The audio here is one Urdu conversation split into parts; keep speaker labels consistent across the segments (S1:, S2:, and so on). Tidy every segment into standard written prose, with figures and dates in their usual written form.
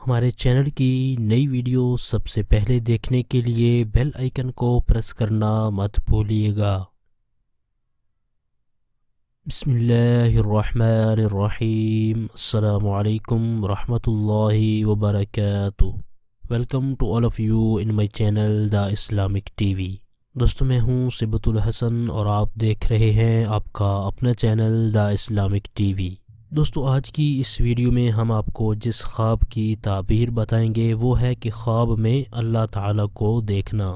S1: ہمارے چینل کی نئی ویڈیو سب سے پہلے دیکھنے کے لیے بیل آئیکن کو پریس کرنا مت بھولیے گا۔ بسم اللہ الرحمن الرحیم۔ السلام علیکم ورحمۃ اللہ وبرکاتہ۔ Welcome to all of you in my channel the Islamic T V. دوستو میں ہوں صبت الحسن اور آپ دیکھ رہے ہیں آپ کا اپنا channel the Islamic T V. دوستو آج کی اس ویڈیو میں ہم آپ کو جس خواب کی تعبیر بتائیں گے وہ ہے کہ خواب میں اللہ تعالیٰ کو دیکھنا۔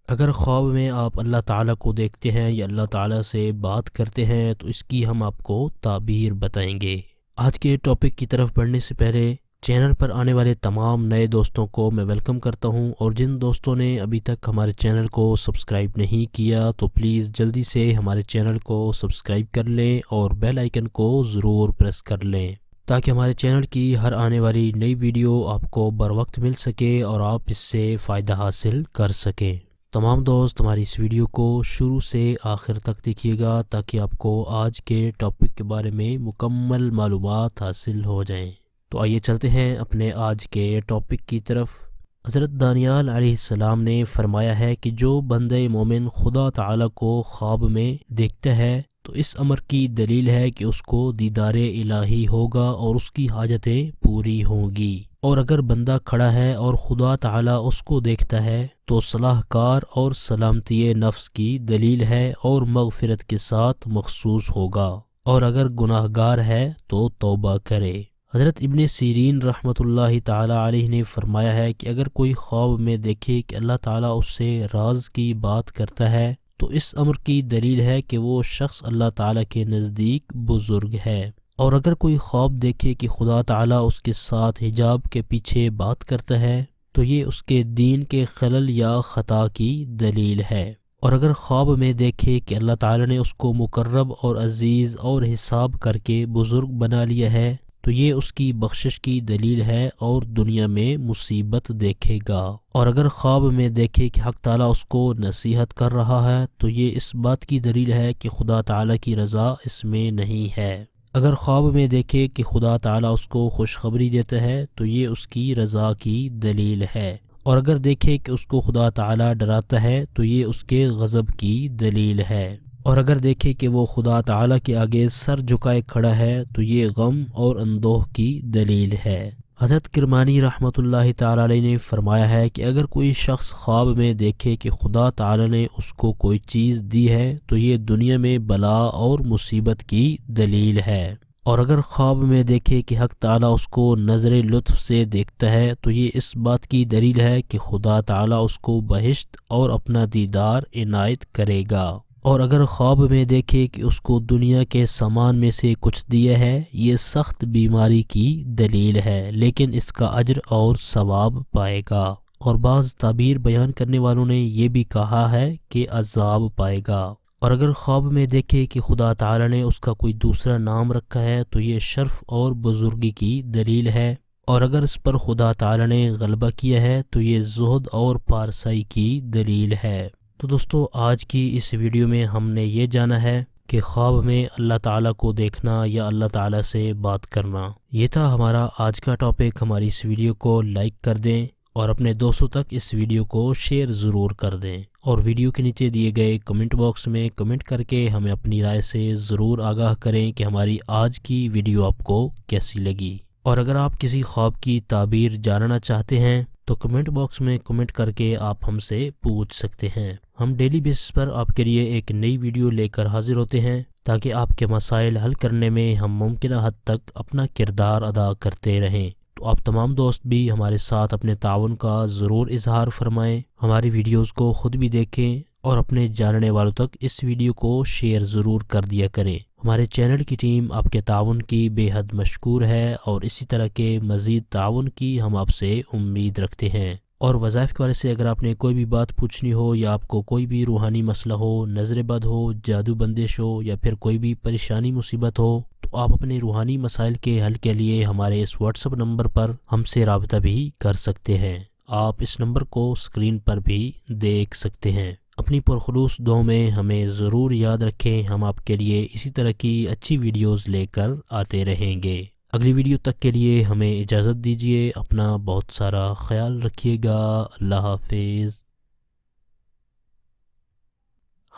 S1: اگر خواب میں آپ اللہ تعالیٰ کو دیکھتے ہیں یا اللہ تعالیٰ سے بات کرتے ہیں تو اس کی ہم آپ کو تعبیر بتائیں گے۔ آج کے ٹاپک کی طرف بڑھنے سے پہلے چینل پر آنے والے تمام نئے دوستوں کو میں ویلکم کرتا ہوں، اور جن دوستوں نے ابھی تک ہمارے چینل کو سبسکرائب نہیں کیا تو پلیز جلدی سے ہمارے چینل کو سبسکرائب کر لیں اور بیل آئیکن کو ضرور پریس کر لیں تاکہ ہمارے چینل کی ہر آنے والی نئی ویڈیو آپ کو بر وقت مل سکے اور آپ اس سے فائدہ حاصل کر سکیں۔ تمام دوست ہماری اس ویڈیو کو شروع سے آخر تک دیکھیے گا تاکہ آپ کو آج کے ٹاپک کے بارے میں مکمل معلومات حاصل ہو جائیں۔ تو آئیے چلتے ہیں اپنے آج کے ٹاپک کی طرف۔ حضرت دانیال علیہ السلام نے فرمایا ہے کہ جو بندہ مومن خدا تعالیٰ کو خواب میں دیکھتا ہے تو اس امر کی دلیل ہے کہ اس کو دیدار الہی ہوگا اور اس کی حاجتیں پوری ہوں گی، اور اگر بندہ کھڑا ہے اور خدا تعالیٰ اس کو دیکھتا ہے تو صلاح کار اور سلامتی نفس کی دلیل ہے اور مغفرت کے ساتھ مخصوص ہوگا، اور اگر گناہ گار ہے تو توبہ کرے۔ حضرت ابن سیرین رحمۃ اللہ تعالیٰ علیہ نے فرمایا ہے کہ اگر کوئی خواب میں دیکھے کہ اللہ تعالیٰ اس سے راز کی بات کرتا ہے تو اس امر کی دلیل ہے کہ وہ شخص اللہ تعالیٰ کے نزدیک بزرگ ہے، اور اگر کوئی خواب دیکھے کہ خدا تعالیٰ اس کے ساتھ حجاب کے پیچھے بات کرتا ہے تو یہ اس کے دین کے خلل یا خطا کی دلیل ہے، اور اگر خواب میں دیکھے کہ اللہ تعالیٰ نے اس کو مقرب اور عزیز اور حساب کر کے بزرگ بنا لیا ہے تو یہ اس کی بخشش کی دلیل ہے اور دنیا میں مصیبت دیکھے گا، اور اگر خواب میں دیکھے کہ حق تعالیٰ اس کو نصیحت کر رہا ہے تو یہ اس بات کی دلیل ہے کہ خدا تعالیٰ کی رضا اس میں نہیں ہے۔ اگر خواب میں دیکھے کہ خدا تعالیٰ اس کو خوشخبری دیتا ہے تو یہ اس کی رضا کی دلیل ہے، اور اگر دیکھے کہ اس کو خدا تعالیٰ ڈراتا ہے تو یہ اس کے غضب کی دلیل ہے، اور اگر دیکھے کہ وہ خدا تعالیٰ کے آگے سر جھکائے کھڑا ہے تو یہ غم اور اندوہ کی دلیل ہے۔ حضرت کرمانی رحمۃ اللہ تعالیٰ علیہ نے فرمایا ہے کہ اگر کوئی شخص خواب میں دیکھے کہ خدا تعالیٰ نے اس کو کوئی چیز دی ہے تو یہ دنیا میں بلا اور مصیبت کی دلیل ہے، اور اگر خواب میں دیکھے کہ حق تعالیٰ اس کو نظر لطف سے دیکھتا ہے تو یہ اس بات کی دلیل ہے کہ خدا تعالیٰ اس کو بہشت اور اپنا دیدار عنایت کرے گا، اور اگر خواب میں دیکھے کہ اس کو دنیا کے سامان میں سے کچھ دیا ہے یہ سخت بیماری کی دلیل ہے لیکن اس کا اجر اور ثواب پائے گا، اور بعض تعبیر بیان کرنے والوں نے یہ بھی کہا ہے کہ عذاب پائے گا، اور اگر خواب میں دیکھے کہ خدا تعالیٰ نے اس کا کوئی دوسرا نام رکھا ہے تو یہ شرف اور بزرگی کی دلیل ہے، اور اگر اس پر خدا تعالیٰ نے غلبہ کیا ہے تو یہ زہد اور پارسائی کی دلیل ہے۔ تو دوستو آج کی اس ویڈیو میں ہم نے یہ جانا ہے کہ خواب میں اللہ تعالیٰ کو دیکھنا یا اللہ تعالیٰ سے بات کرنا۔ یہ تھا ہمارا آج کا ٹاپک۔ ہماری اس ویڈیو کو لائک کر دیں اور اپنے دوستوں تک اس ویڈیو کو شیئر ضرور کر دیں، اور ویڈیو کے نیچے دیے گئے کمنٹ باکس میں کمنٹ کر کے ہمیں اپنی رائے سے ضرور آگاہ کریں کہ ہماری آج کی ویڈیو آپ کو کیسی لگی، اور اگر آپ کسی خواب کی تعبیر جاننا چاہتے ہیں تو کمنٹ باکس میں کمنٹ کر کے آپ ہم سے پوچھ سکتے ہیں۔ ہم ڈیلی بیسس پر آپ کے لیے ایک نئی ویڈیو لے کر حاضر ہوتے ہیں تاکہ آپ کے مسائل حل کرنے میں ہم ممکنہ حد تک اپنا کردار ادا کرتے رہیں۔ تو آپ تمام دوست بھی ہمارے ساتھ اپنے تعاون کا ضرور اظہار فرمائیں، ہماری ویڈیوز کو خود بھی دیکھیں اور اپنے جاننے والوں تک اس ویڈیو کو شیئر ضرور کر دیا کریں۔ ہمارے چینل کی ٹیم آپ کے تعاون کی بے حد مشکور ہے، اور اسی طرح کے مزید تعاون کی ہم آپ سے امید رکھتے ہیں۔ اور وظائف کے بارے سے اگر آپ نے کوئی بھی بات پوچھنی ہو یا آپ کو کوئی بھی روحانی مسئلہ ہو، نظر بد ہو، جادو بندش ہو، یا پھر کوئی بھی پریشانی مصیبت ہو تو آپ اپنے روحانی مسائل کے حل کے لیے ہمارے اس واٹس ایپ نمبر پر ہم سے رابطہ بھی کر سکتے ہیں۔ آپ اس نمبر کو اسکرین پر بھی دیکھ سکتے ہیں۔ اپنی پرخلوص دعاؤں میں ہمیں ضرور یاد رکھیں، ہم آپ کے لیے اسی طرح کی اچھی ویڈیوز لے کر آتے رہیں گے۔ اگلی ویڈیو تک کے لیے ہمیں اجازت دیجیے، اپنا بہت سارا خیال رکھیے گا، اللہ حافظ۔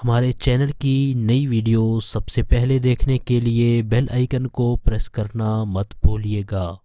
S1: ہمارے چینل کی نئی ویڈیو سب سے پہلے دیکھنے کے لیے بیل آئیکن کو پریس کرنا مت بھولیے گا۔